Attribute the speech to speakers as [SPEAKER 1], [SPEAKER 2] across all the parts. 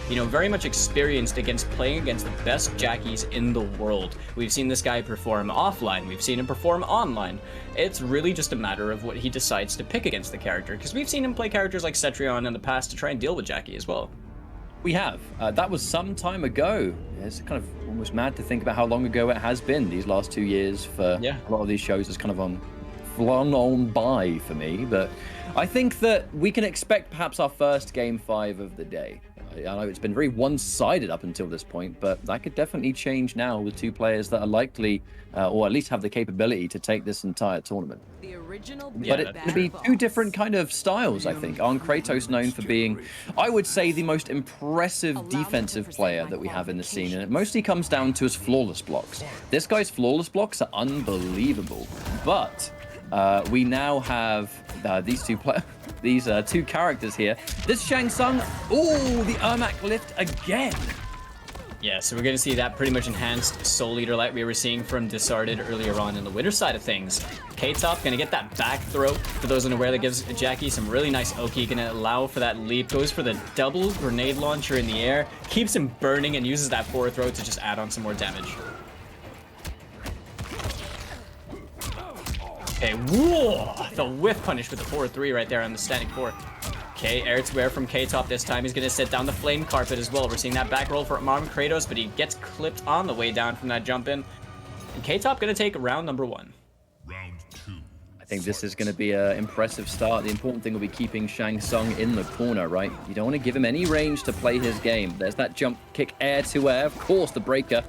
[SPEAKER 1] you know, very much experienced against playing against the best Jackies in the world. We've seen this guy perform offline. We've seen him perform online. It's really just a matter of what he decides to pick against the character, because we've seen him play characters like Cetrion in the past to try and deal with Jackie as well.
[SPEAKER 2] We have. That was some time ago. It's kind of almost mad to think about how long ago it has been. These last 2 years for a lot of these shows is kind of flown on by for me. But I think that we can expect perhaps our first Game 5 of the day. I know it's been very one-sided up until this point, but that could definitely change now with 2 players that are likely, or at least have the capability to take this entire tournament.
[SPEAKER 3] The original
[SPEAKER 2] But it's going to be 2 different kind of styles, I think. ArnKratos known for being, I would say, the most impressive defensive player that we have in the scene, and it mostly comes down to his flawless blocks. This guy's flawless blocks are unbelievable, but we now have these 2 players. These 2 characters here. This Shang Tsung, oh, the Ermac lift again.
[SPEAKER 1] Yeah, so we're going to see that pretty much enhanced Soul Eater like we were seeing from Disarded earlier on in the winter side of things. K-Top going to get that back throw. For those unaware, that gives Jackie some really nice Oki. Going to allow for that leap. Goes for the double grenade launcher in the air. Keeps him burning and uses that forward throw to just add on some more damage. Okay, whoa! The whiff punish with the 4-3 right there on the standing 4. Okay, air to air from K-Top this time. He's going to set down the flame carpet as well. We're seeing that back roll for ArnKratos, but he gets clipped on the way down from that jump in. And K-Top going to take round number 1.
[SPEAKER 4] Round 2.
[SPEAKER 2] I think this is going to be an impressive start. The important thing will be keeping Shang Tsung in the corner, right? You don't want to give him any range to play his game. There's that jump kick air to air, of course, the breaker,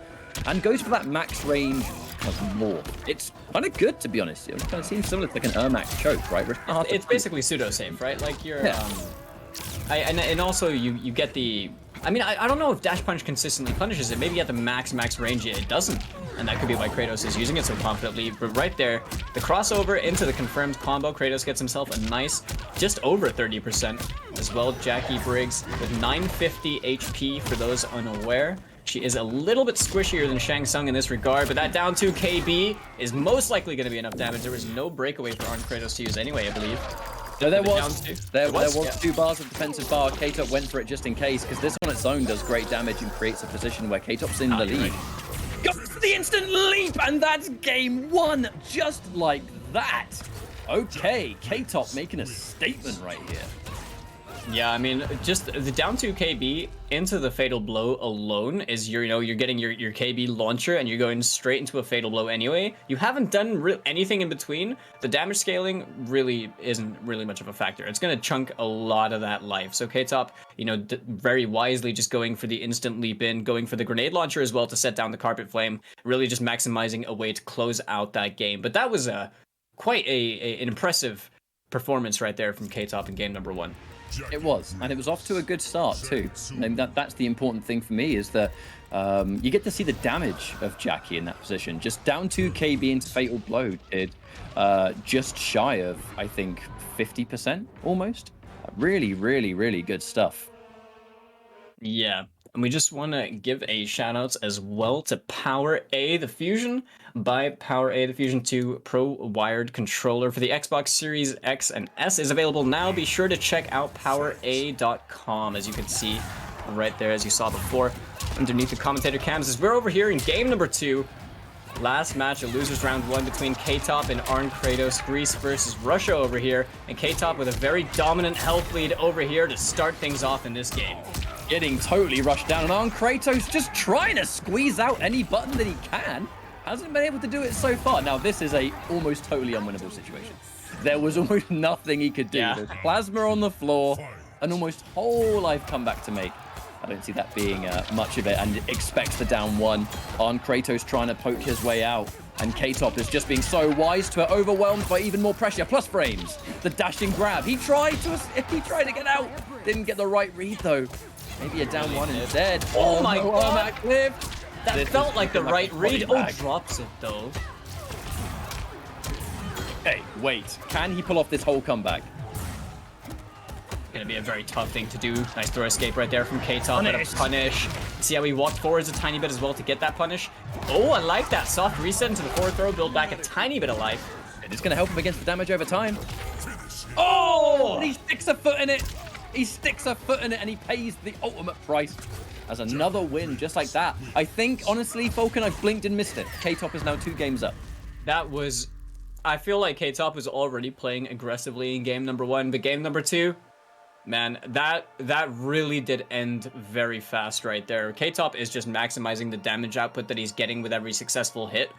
[SPEAKER 2] and goes for that max range of more. It's kind of good, to be honest. It kind of seems similar to like an Ermac choke, right?
[SPEAKER 1] It's basically pseudo-safe, right? Like you're, and also you get the, I mean, I don't know if Dash Punch consistently punishes it. Maybe at the max range it doesn't, and that could be why Kratos is using it so confidently. But right there, the crossover into the confirmed combo, Kratos gets himself a nice, just over 30% as well. Jackie Briggs with 950 HP for those unaware. She is a little bit squishier than Shang Tsung in this regard, but that down 2 KB is most likely going to be enough damage. There was no breakaway for ArnKratos to use anyway, I believe.
[SPEAKER 2] No, there was 2 bars of defensive bar. K-Top went for it just in case, because this on its own does great damage and creates a position where K-Top's in the lead. Right. Goes for the instant leap, and that's game 1, just like that. Okay, K-Top making a statement right here.
[SPEAKER 1] Yeah, I mean, just the down 2 KB into the Fatal Blow alone is you're getting your KB launcher and you're going straight into a Fatal Blow anyway. You haven't done anything in between. The damage scaling really isn't really much of a factor. It's going to chunk a lot of that life. So K-Top, very wisely just going for the instant leap in, going for the grenade launcher as well to set down the carpet flame, really just maximizing a way to close out that game. But that was quite an impressive performance right there from K-Top in game number 1.
[SPEAKER 2] It was, and it was off to a good start too. And that's the important thing for me, is that you get to see the damage of Jackie in that position. Just down 2 KB into Fatal Blow did just shy of, I think, 50% almost. Really, really, really good stuff.
[SPEAKER 1] Yeah, and we just want to give a shout outs as well to Power A, the Fusion by Power A. The Fusion 2 Pro wired controller for the Xbox Series X and S is available now. Be sure to check out powera.com, as you can see right there, as you saw before underneath the commentator cams. As we're over here in game number 2, last match of losers round 1 between K-Top and ArnKratos. Greece versus Russia over here, and K-Top with a very dominant health lead over here to start things off in this game.
[SPEAKER 2] Getting totally rushed down, and ArnKratos just trying to squeeze out any button that he can. Hasn't been able to do it so far. Now, this is a almost totally unwinnable situation. There was almost nothing he could do.
[SPEAKER 1] Yeah.
[SPEAKER 2] There's plasma on the floor, an almost whole life comeback to make. I don't see that being much of it, and expects the down 1. ArnKratos trying to poke his way out, and K-Top is just being so wise to it, overwhelmed by even more pressure. Plus frames, the dashing grab. He tried to get out. Didn't get the right read though. Maybe a down 1 instead.
[SPEAKER 1] Oh my god! That
[SPEAKER 2] This
[SPEAKER 1] felt like the right read. Oh,
[SPEAKER 2] back.
[SPEAKER 1] drops it though.
[SPEAKER 2] Hey, wait. Can he pull off this whole comeback?
[SPEAKER 1] Gonna be a very tough thing to do. Nice throw escape right there from K-Top. And a punish. See how he walked forwards a tiny bit as well to get that punish. Oh, I like that. Soft reset into the forward throw. Build back a tiny bit of life.
[SPEAKER 2] It is going to help him against the damage over time. Oh! And he sticks a foot in it. He sticks a foot in it and he pays the ultimate price as another win just like that. I think, honestly, Falcon, I've blinked and missed it. K-Top is now 2 games up.
[SPEAKER 1] That was... I feel like K-Top was already playing aggressively in game number 1, but game number 2, man, that really did end very fast right there. K-Top is just maximizing the damage output that he's getting with every successful hit.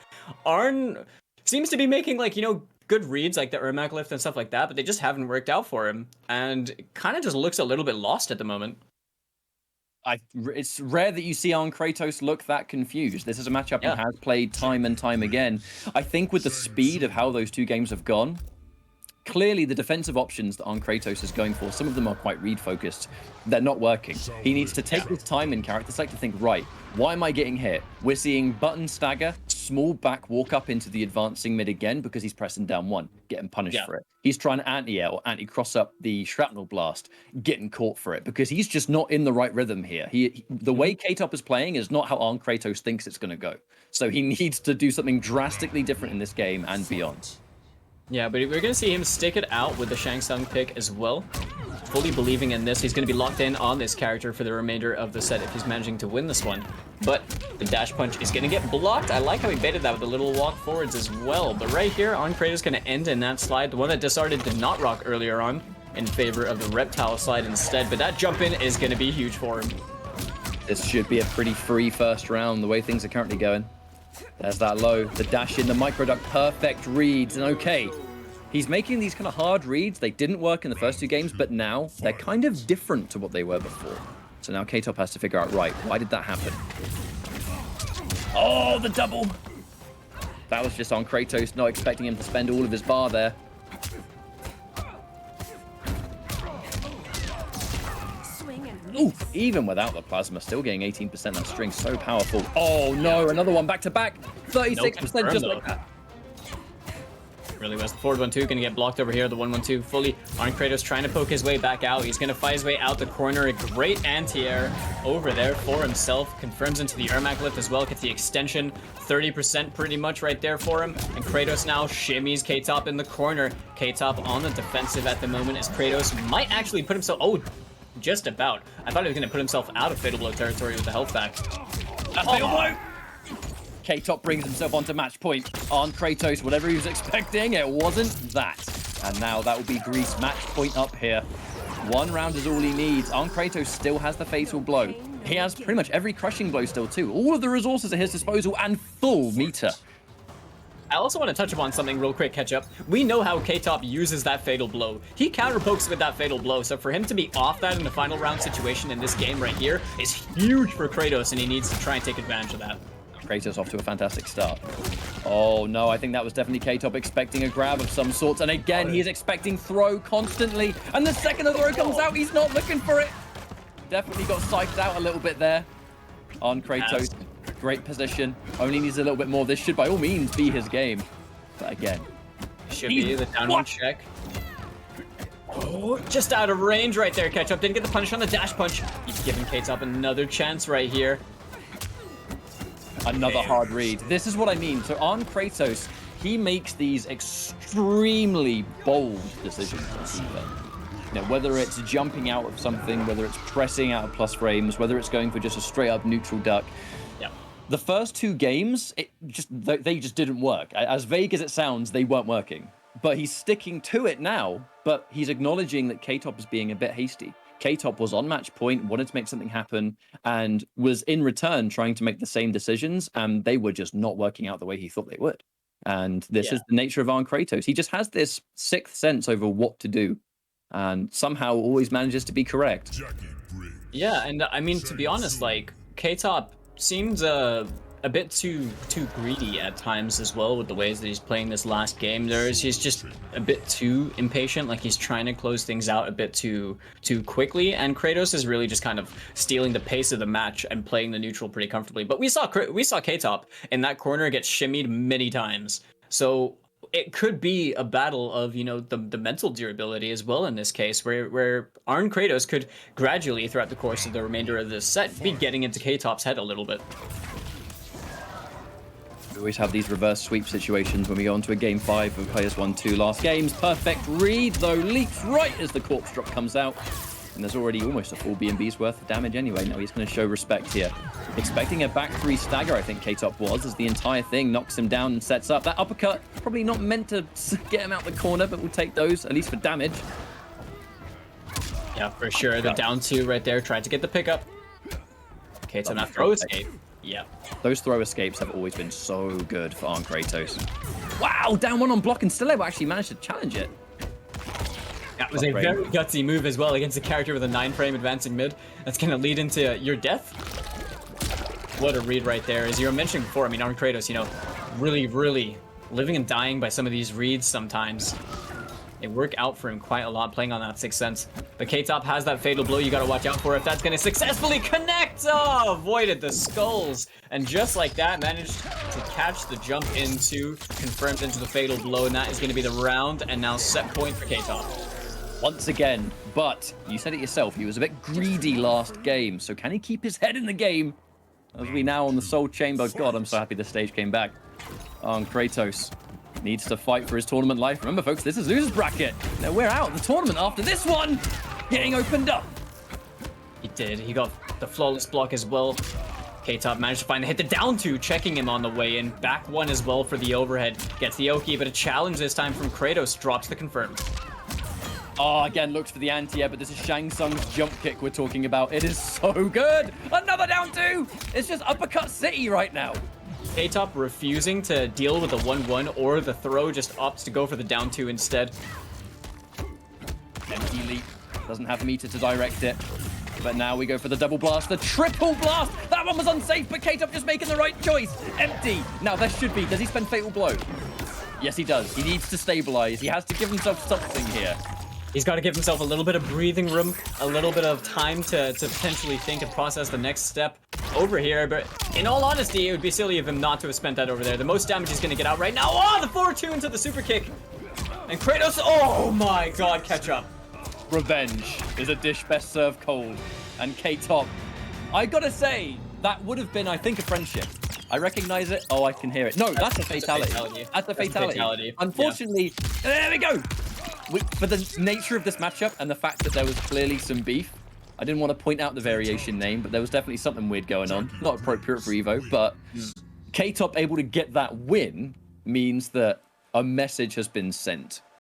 [SPEAKER 1] Arn seems to be making, like, you know, good reads like the Ermac lift and stuff like that, but they just haven't worked out for him, and kind of just looks a little bit lost at the moment.
[SPEAKER 2] It's rare that you see ArnKratos look that confused. This is a matchup he has played time and time again. I think with the speed of how those 2 games have gone, clearly the defensive options that ArnKratos is going for, some of them are quite read focused. They're not working. He needs to take his time in character select to think, right, why am I getting hit? We're seeing button stagger, small back walk up into the advancing mid again because he's pressing down 1, getting punished for it. He's trying to anti-air or anti-cross up the shrapnel blast, getting caught for it because he's just not in the right rhythm here. The way K-Top is playing is not how ArnKratos thinks it's going to go. So he needs to do something drastically different in this game and beyond.
[SPEAKER 1] Yeah, but we're going to see him stick it out with the Shang Tsung pick as well. Fully believing in this. He's going to be locked in on this character for the remainder of the set if he's managing to win this one. But the dash punch is going to get blocked. I like how he baited that with the little walk forwards as well. But right here, ArnKratos is going to end in that slide. The one that discarded did not rock earlier on in favor of the reptile slide instead. But that jump in is going to be huge for him.
[SPEAKER 2] This should be a pretty free first round the way things are currently going. There's that low, the dash in, the micro duck, perfect reads, and okay. He's making these kind of hard reads. They didn't work in the first 2 games, but now they're kind of different to what they were before. So now K-Top has to figure out, right, why did that happen? Oh, the double! That was just ArnKratos, not expecting him to spend all of his bar there. Ooh, even without the plasma, still getting 18%. That string's so powerful. Oh no, another one back to back. 36% just like that.
[SPEAKER 1] Really was. The forward 1-2 gonna get blocked over here. The 1-1-2 fully. ArnKratos trying to poke his way back out. He's gonna fight his way out the corner. A great anti-air over there for himself. Confirms into the Ermac lift as well. Gets the extension. 30% pretty much right there for him. And Kratos now shimmies K-Top in the corner. K-Top on the defensive at the moment as Kratos might actually put himself... Oh, just about. I thought he was gonna put himself out of Fatal Blow territory with the health back.
[SPEAKER 2] A Fatal Blow! K-Top brings himself onto match point. ArnKratos, whatever he was expecting, it wasn't that. And now that will be Greece match point up here. 1 round is all he needs. ArnKratos still has the fatal blow. He has pretty much every crushing blow still too. All of the resources at his disposal and full meter.
[SPEAKER 1] I also want to touch upon something real quick, Ketchup. We know how K-Top uses that fatal blow. He counterpokes with that fatal blow, so for him to be off that in the final round situation in this game right here is huge for Kratos, and he needs to try and take advantage of that.
[SPEAKER 2] Kratos off to a fantastic start. Oh no, I think that was definitely K-Top expecting a grab of some sorts. And again, he is expecting throw constantly. And the second the throw comes out, he's not looking for it. Definitely got psyched out a little bit there. ArnKratos, great position. Only needs a little bit more. This should by all means be his game. But again,
[SPEAKER 1] should be the downward check. Oh, just out of range right there, Ketchup. Didn't get the punish on the dash punch. He's giving K-Top another chance right here.
[SPEAKER 2] Another hard read. This is what I mean. So ArnKratos, he makes these extremely bold decisions. You know, whether it's jumping out of something, whether it's pressing out of plus frames, whether it's going for just a straight up neutral duck.
[SPEAKER 1] Yep.
[SPEAKER 2] The first 2 games, they just didn't work. As vague as it sounds, they weren't working. But he's sticking to it now, but he's acknowledging that K-Top is being a bit hasty. K-Top was on match point, wanted to make something happen, and was in return trying to make the same decisions, and they were just not working out the way he thought they would. And this is the nature of ArnKratos. He just has this 6th sense over what to do, and somehow always manages to be correct.
[SPEAKER 1] Yeah, and I mean, to be honest, like, K-Top seems a bit too greedy at times as well with the ways that he's playing this last game. He's just a bit too impatient, like he's trying to close things out a bit too quickly, and Kratos is really just kind of stealing the pace of the match and playing the neutral pretty comfortably. But we saw K-Top in that corner get shimmied many times, so it could be a battle of, you know, the mental durability as well in this case, where ArnKratos could gradually throughout the course of the remainder of this set be getting into K-Top's head a little bit.
[SPEAKER 2] We always have these reverse sweep situations when we go into a game 5 of players 1-2 last games. Perfect read though, leaps right as the corpse drop comes out. and there's already almost a full B&B's worth of damage anyway. Now he's going to show respect here. Expecting a back 3 stagger, I think K-Top was, as the entire thing knocks him down and sets up. That uppercut, probably not meant to get him out the corner, but we'll take those, at least for damage.
[SPEAKER 1] Yeah, for sure. The down 2 right there, tried to get the pickup. K-Top now throw escape. Yeah.
[SPEAKER 2] Those throw escapes have always been so good for ArnKratos. Wow, down 1 on block and still able to actually manage to challenge it.
[SPEAKER 1] That was a very gutsy move as well against a character with a 9-frame advancing mid. That's going to lead into your death. What a read right there. As you were mentioning before, I mean, ArnKratos, you know, really living and dying by some of these reads sometimes. They work out for him quite a lot playing on that 6th sense. But K-Top has that fatal blow you got to watch out for if that's going to successfully connect. Oh, avoided the skulls. And just like that, managed to catch the jump into, confirmed into the fatal blow. And that is going to be the round and now set point for K-Top.
[SPEAKER 2] Once again, but you said it yourself, he was a bit greedy last game. So can he keep his head in the game? As we now on the Soul Chamber. God, I'm so happy the stage came back. ArnKratos needs to fight for his tournament life. Remember, folks, this is loser's bracket. Now we're out of the tournament after this one. Getting opened up.
[SPEAKER 1] He did. He got the flawless block as well. K-Top managed to find the hit. The down 2, checking him on the way in. Back 1 as well for the overhead. Gets the Oki, but a challenge this time from Kratos. Drops the confirm.
[SPEAKER 2] Oh, again, looks for the anti-air, but this is Shang Tsung's jump kick we're talking about. It is so good. Another down 2. It's just uppercut city right now.
[SPEAKER 1] K-Top refusing to deal with the 1-1 or the throw, just opts to go for the down 2 instead.
[SPEAKER 2] Empty leap. Doesn't have meter to direct it. But now we go for the double blast, the triple blast. That one was unsafe, but K-Top just making the right choice. Empty. Now there should be. Does he spend fatal blow? Yes, he does. He needs to stabilize. He has to give himself something here.
[SPEAKER 1] He's got to give himself a little bit of breathing room, a little bit of time to potentially think and process the next step over here. But in all honesty, it would be silly of him not to have spent that over there. The most damage he's going to get out right now. Oh, the forward 2 into the super kick. And Kratos, oh my god, catch up.
[SPEAKER 2] Revenge is a dish best served cold. And K-Top, I gotta say, that would have been, I think, a friendship. I recognize it. Oh, I can hear it. No, that's a fatality. That's a fatality. Unfortunately, there we go. For the nature of this matchup and the fact that there was clearly some beef, I didn't want to point out the variation name, but there was definitely something weird going on. Not appropriate for EVO, but K-Top able to get that win means that a message has been sent.